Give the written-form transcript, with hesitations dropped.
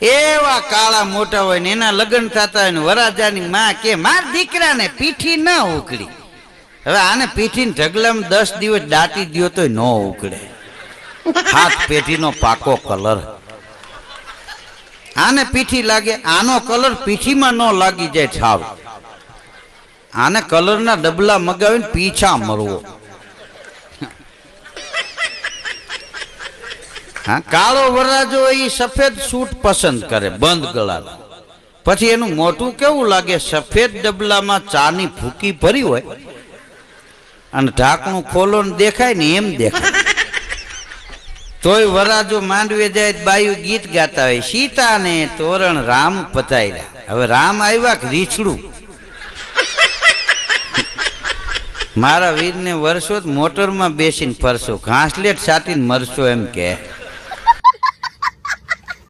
એવા કાળા મોટા હોય ને એના લગ્ન થતા હોય ને વરાજાની માં કે માર દીકરાને પીઠી ન ઉકળી. હવે આને પીઠી ઢગલામાં 10 દિવસ દાટી દ્યો તો ન ઉકળે. હાથ પેઢીનો પાકો કલર. આને પીઠી લાગે, આનો કલર પીઠીમાં ન લાગી જાય છાવ. આને કલરના ડબલા મગાવીને પીછા મરવો. હા, કાળો વરાજો એ સફેદ સૂટ પસંદ કરે, બંધ ગળાનો. પછી એનું મોટું કેવું લાગે, સફેદ ડબલામાં ચાની ભૂકી ભરી હોય અને ઢાંકણું ખોલો ને દેખાય ને એમ દેખાય. તોય વરાજો માંડવે જાય બાયું ગીત ગાતા હોય, સીતા ને તોરણ રામ પતાયરા. હવે રામ આવ્યા કે રીછડું. મારા વીરને વર્ષો મોટરમાં બેસીને ફરશો, ઘાસલેટ સાટીને મરશો એમ કે.